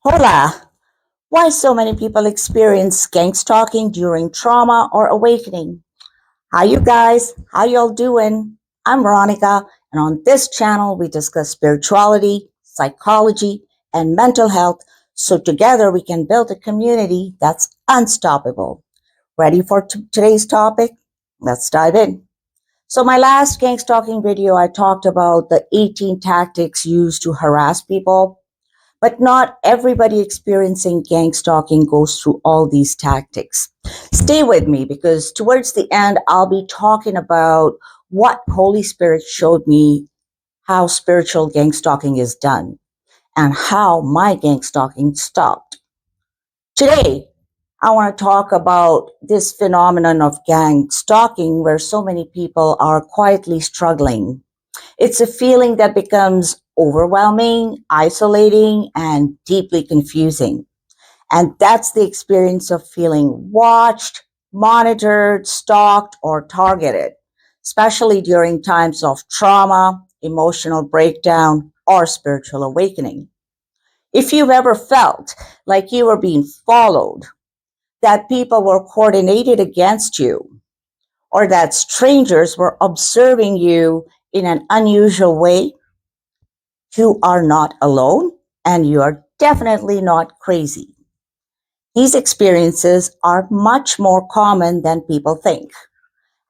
Hola! Why so many people experience gang stalking during trauma or awakening? Hi, you guys. How y'all doing? I'm Veronica, and on this channel, we discuss spirituality, psychology, and mental health so together we can build a community that's unstoppable. Ready for today's topic? Let's dive in. So, my last gang stalking video, I talked about the 18 tactics used to harass people. But not everybody experiencing gang stalking goes through all these tactics. Stay with me because towards the end, I'll be talking about what Holy Spirit showed me how spiritual gang stalking is done and how my gang stalking stopped. Today, I want to talk about this phenomenon of gang stalking where so many people are quietly struggling. It's a feeling that becomes overwhelming, isolating, and deeply confusing. And that's the experience of feeling watched, monitored, stalked, or targeted, especially during times of trauma, emotional breakdown, or spiritual awakening. If you've ever felt like you were being followed, that people were coordinated against you, or that strangers were observing you in an unusual way, you are not alone and you are definitely not crazy. These experiences are much more common than people think,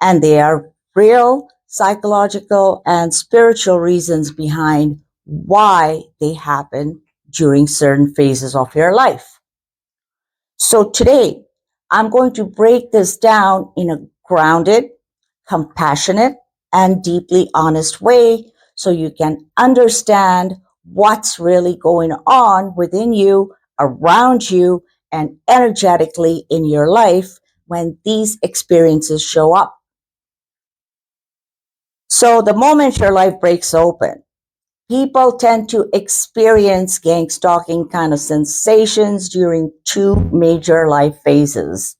and there are real psychological and spiritual reasons behind why they happen during certain phases of your life. So today, I'm going to break this down in a grounded, compassionate, and deeply honest way so you can understand what's really going on within you, around you, and energetically in your life when these experiences show up. So the moment your life breaks open, people tend to experience gang stalking kind of sensations during two major life phases: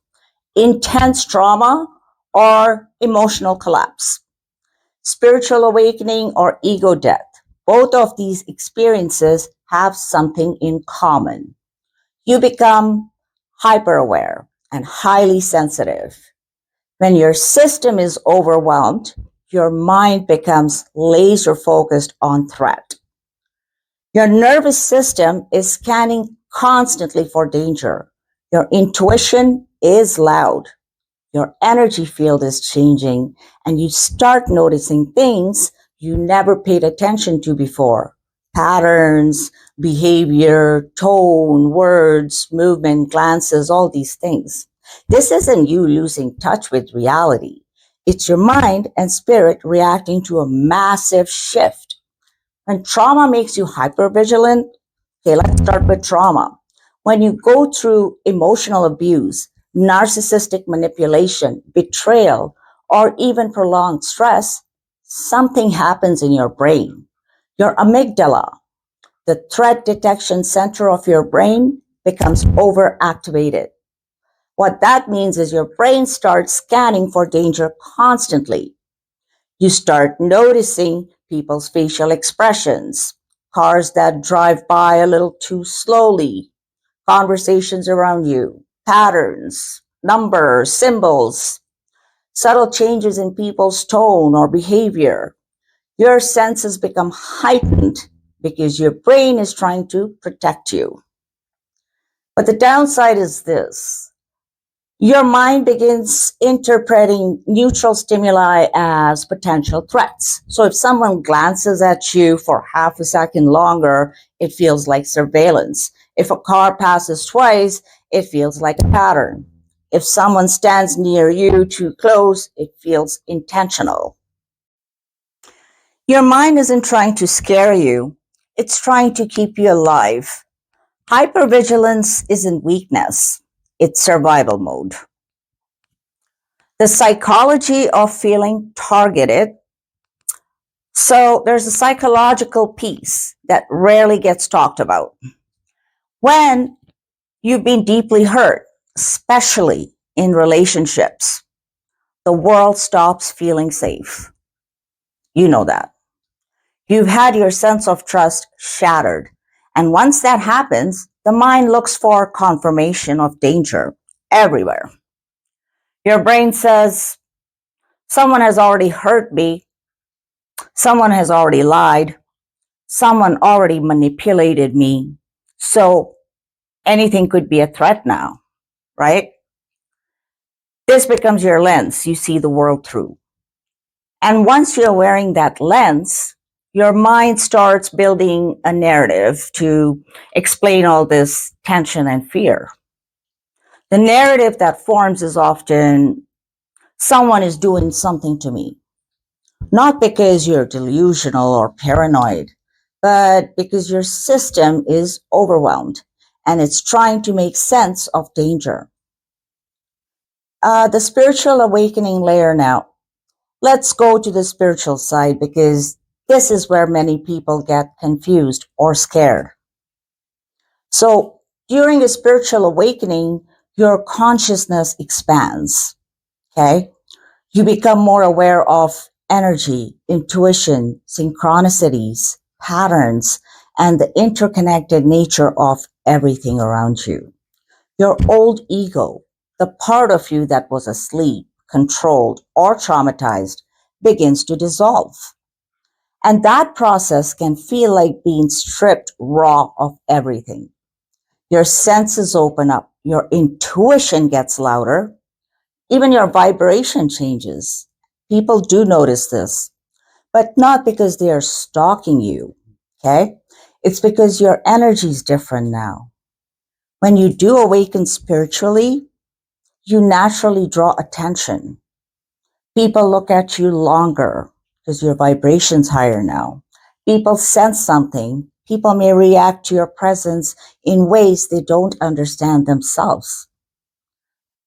intense trauma or emotional collapse, spiritual awakening or ego death. Both of these experiences have something in common. You become hyper aware and highly sensitive. When your system is overwhelmed, your mind becomes laser focused on threat. Your nervous system is scanning constantly for danger. Your intuition is loud. Your energy field is changing and you start noticing things you never paid attention to before. Patterns, behavior, tone, words, movement, glances, all these things. This isn't you losing touch with reality. It's your mind and spirit reacting to a massive shift. When trauma makes you hypervigilant, okay, let's start with trauma. When you go through emotional abuse, narcissistic manipulation, betrayal, or even prolonged stress, something happens in your brain. Your amygdala, the threat detection center of your brain, becomes overactivated. What that means is your brain starts scanning for danger constantly. You start noticing people's facial expressions, cars that drive by a little too slowly, conversations around you, patterns, numbers, symbols, subtle changes in people's tone or behavior. Your senses become heightened because your brain is trying to protect you. But the downside is this: your mind begins interpreting neutral stimuli as potential threats. So if someone glances at you for half a second longer, it feels like surveillance. If a car passes twice, it feels like a pattern. If someone stands near you too close, it feels intentional. Your mind isn't trying to scare you, it's trying to keep you alive. Hypervigilance isn't weakness, it's survival mode. The psychology of feeling targeted. So there's a psychological piece that rarely gets talked about. When you've been deeply hurt, especially in relationships, the world stops feeling safe. You know that. You've had your sense of trust shattered, And once that happens, the mind looks for confirmation of danger everywhere. Your brain says, someone has already hurt me, someone has already lied, someone already manipulated me, so anything could be a threat now, right? This becomes your lens you see the world through. And once you're wearing that lens, your mind starts building a narrative to explain all this tension and fear. The narrative that forms is often, someone is doing something to me. Not because you're delusional or paranoid, but because your system is overwhelmed and it's trying to make sense of danger. The spiritual awakening layer now. Let's go to the spiritual side because this is where many people get confused or scared. So during a spiritual awakening, your consciousness expands, okay? You become more aware of energy, intuition, synchronicities, patterns, and the interconnected nature of everything around you. Your old ego, the part of you that was asleep, controlled, or traumatized, begins to dissolve. And that process can feel like being stripped raw of everything. Your senses open up, your intuition gets louder, even your vibration changes. People do notice this, but not because they are stalking you, okay? It's because your energy is different now. When you do awaken spiritually, you naturally draw attention. People look at you longer because your vibration's higher now. People sense something. People may react to your presence in ways they don't understand themselves.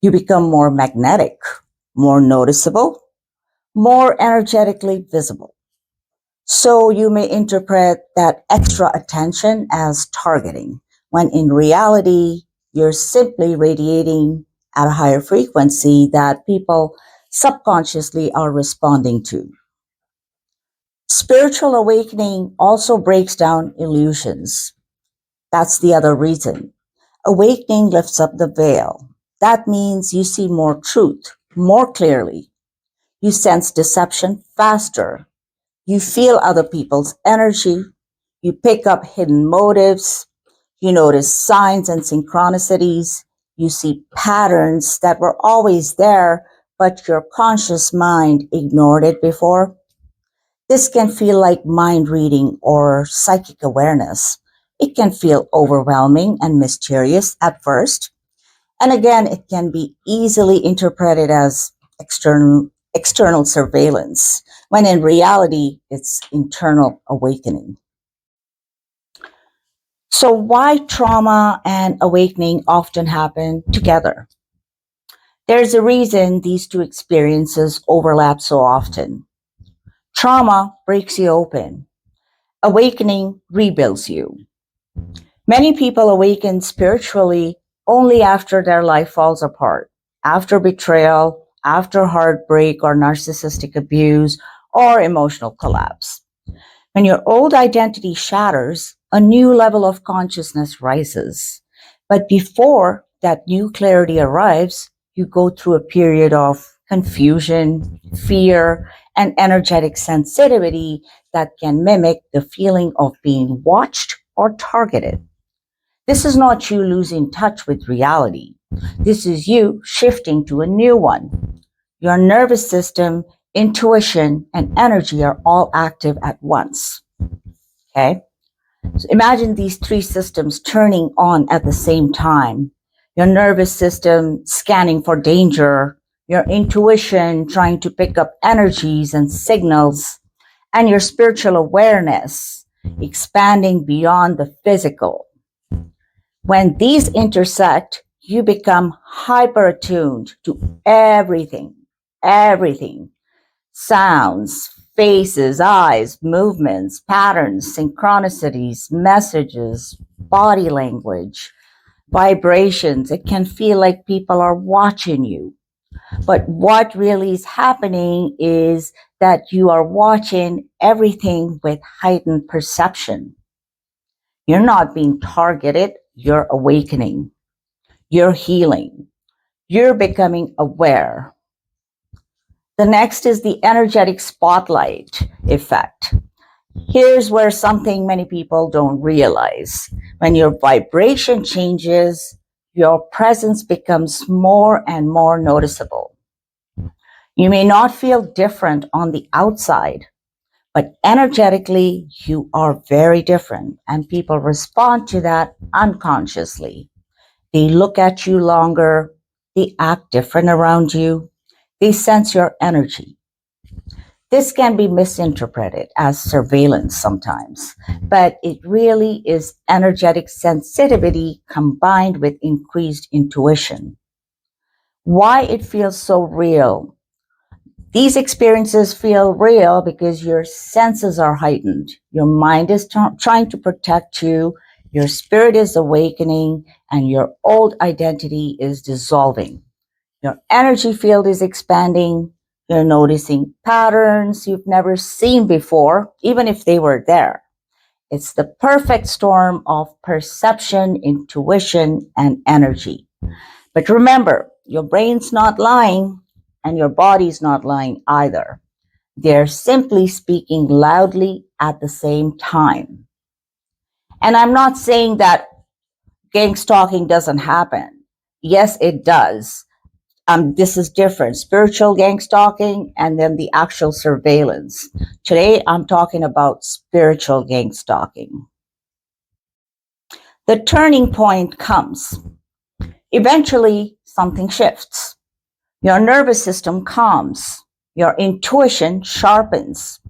You become more magnetic, more noticeable, more energetically visible. So you may interpret that extra attention as targeting, when in reality, you're simply radiating at a higher frequency that people subconsciously are responding to. Spiritual awakening also breaks down illusions. That's the other reason. Awakening lifts up the veil. That means you see more truth, more clearly. You sense deception faster. You feel other people's energy. You pick up hidden motives. You notice signs and synchronicities. You see patterns that were always there, but your conscious mind ignored it before. This can feel like mind reading or psychic awareness. It can feel overwhelming and mysterious at first. And again, it can be easily interpreted as external surveillance, when in reality, it's internal awakening. So why trauma and awakening often happen together? There's a reason these two experiences overlap so often. Trauma breaks you open. Awakening rebuilds you. Many people awaken spiritually only after their life falls apart, after betrayal, after heartbreak or narcissistic abuse or emotional collapse. When your old identity shatters, a new level of consciousness rises. But before that new clarity arrives, you go through a period of confusion, fear, and energetic sensitivity that can mimic the feeling of being watched or targeted. This is not you losing touch with reality. This is you shifting to a new one. Your nervous system, intuition, and energy are all active at once. Okay? So imagine these three systems turning on at the same time. Your nervous system scanning for danger, your intuition trying to pick up energies and signals, and your spiritual awareness expanding beyond the physical. When these intersect, you become hyper attuned to everything. Sounds, faces, eyes, movements, patterns, synchronicities, messages, body language, vibrations. It can feel like people are watching you. But what really is happening is that you are watching everything with heightened perception. You're not being targeted, you're awakening, you're healing, you're becoming aware. The next is the energetic spotlight effect. Here's where something many people don't realize. When your vibration changes, your presence becomes more and more noticeable. You may not feel different on the outside, but energetically, you are very different, and people respond to that unconsciously. They look at you longer, they act different around you, they sense your energy. This can be misinterpreted as surveillance sometimes, but it really is energetic sensitivity combined with increased intuition. Why it feels so real? These experiences feel real because your senses are heightened. Your mind is trying to protect you, your spirit is awakening, and your old identity is dissolving. Your energy field is expanding. You're noticing patterns you've never seen before, even if they were there. It's the perfect storm of perception, intuition, and energy. But remember, your brain's not lying and your body's not lying either. They're simply speaking loudly at the same time. And I'm not saying that gang stalking doesn't happen. Yes, it does. This is different. Spiritual gang stalking and then the actual surveillance. Today, I'm talking about spiritual gang stalking. The turning point comes. Eventually, something shifts. Your nervous system calms. Your intuition sharpens.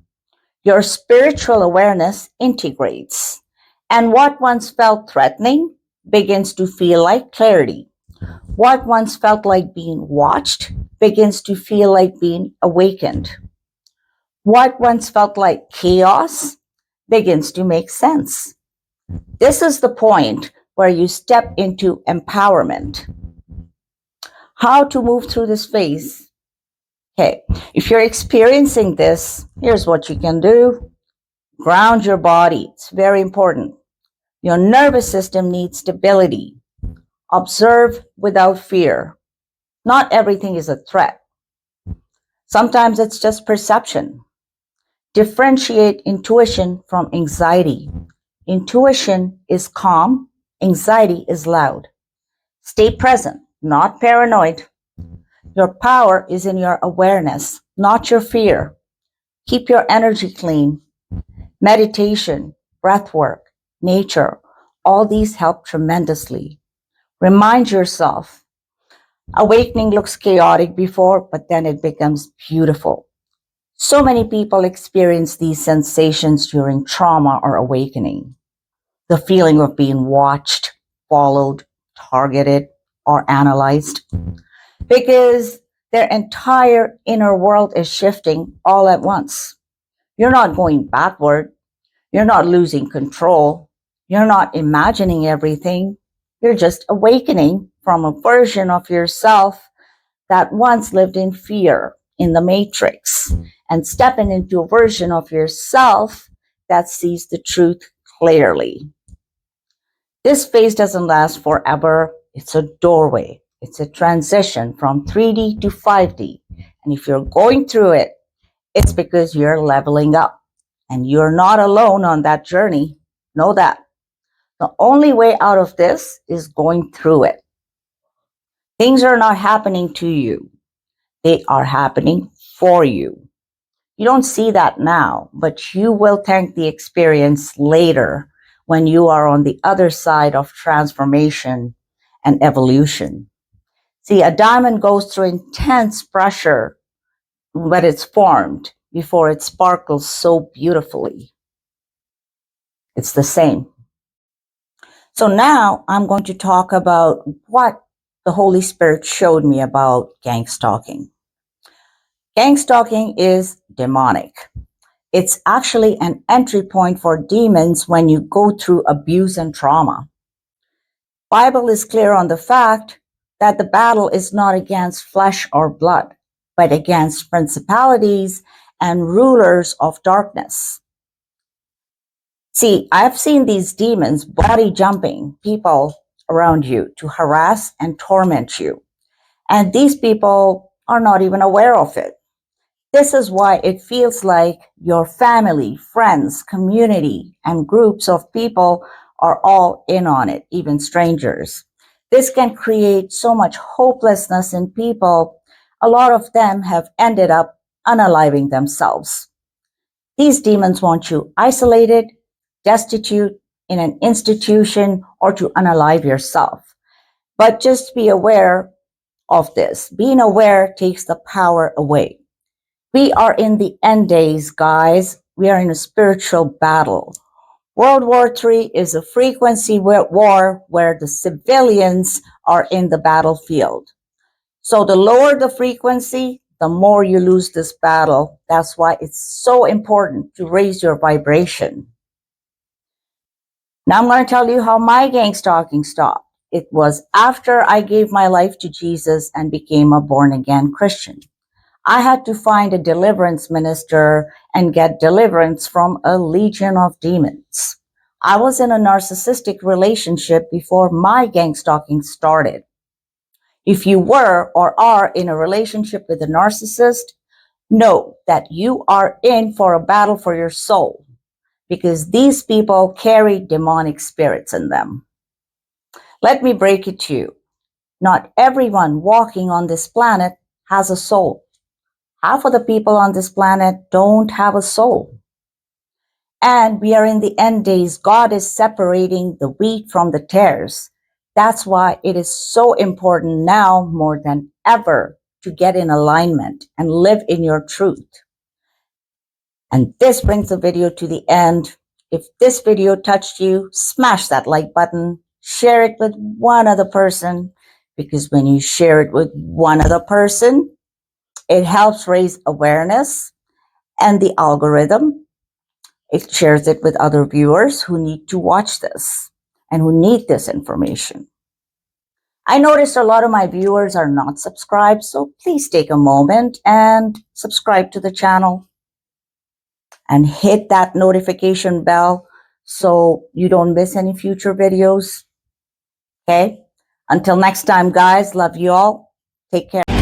Your spiritual awareness integrates. And what once felt threatening begins to feel like clarity. What once felt like being watched begins to feel like being awakened. What once felt like chaos begins to make sense. This is the point where you step into empowerment. How to move through this phase? Okay, if you're experiencing this, here's what you can do. Ground your body. It's very important. Your nervous system needs stability. Observe without fear. Not everything is a threat. Sometimes it's just perception. Differentiate intuition from anxiety. Intuition is calm, anxiety is loud. Stay present, not paranoid. Your power is in your awareness, not your fear. Keep your energy clean. Meditation, breath work, nature, all these help tremendously. Remind yourself, awakening looks chaotic before, but then it becomes beautiful. So many people experience these sensations during trauma or awakening. The feeling of being watched, followed, targeted, or analyzed, because their entire inner world is shifting all at once. You're not going backward. You're not losing control. You're not imagining everything. You're just awakening from a version of yourself that once lived in fear in the matrix and stepping into a version of yourself that sees the truth clearly. This phase doesn't last forever. It's a doorway. It's a transition from 3D to 5D. And if you're going through it, it's because you're leveling up. And you're not alone on that journey. Know that. The only way out of this is going through it. Things are not happening to you. They are happening for you. You don't see that now, but you will thank the experience later when you are on the other side of transformation and evolution. See, a diamond goes through intense pressure when it's formed before it sparkles so beautifully. It's the same. So now I'm going to talk about what the Holy Spirit showed me about gang stalking. Gang stalking is demonic. It's actually an entry point for demons when you go through abuse and trauma. Bible is clear on the fact that the battle is not against flesh or blood, but against principalities and rulers of darkness. See, I've seen these demons body jumping people around you to harass and torment you. And these people are not even aware of it. This is why it feels like your family, friends, community, and groups of people are all in on it, even strangers. This can create so much hopelessness in people. A lot of them have ended up unaliving themselves. These demons want you isolated, destitute, in an institution, or to unalive yourself. But just be aware of this. Being aware takes the power away. We are in the end days, guys. We are in a spiritual battle. World War III is a frequency war where the civilians are in the battlefield. So the lower the frequency, the more you lose this battle. That's why it's so important to raise your vibration. Now I'm going to tell you how my gang stalking stopped. It was after I gave my life to Jesus and became a born-again Christian. I had to find a deliverance minister and get deliverance from a legion of demons. I was in a narcissistic relationship before my gang stalking started. If you were or are in a relationship with a narcissist, know that you are in for a battle for your soul because these people carry demonic spirits in them. Let me break it to you. Not everyone walking on this planet has a soul. Half of the people on this planet don't have a soul. And we are in the end days. God is separating the wheat from the tares. That's why it is so important now more than ever to get in alignment and live in your truth. And this brings the video to the end. If this video touched you, smash that like button, share it with one other person, because when you share it with one other person, it helps raise awareness, and the algorithm, it shares it with other viewers who need to watch this and who need this information. I noticed a lot of my viewers are not subscribed, so please take a moment and subscribe to the channel and hit that notification bell so you don't miss any future videos. Okay? Until next time, guys, love you all. Take care.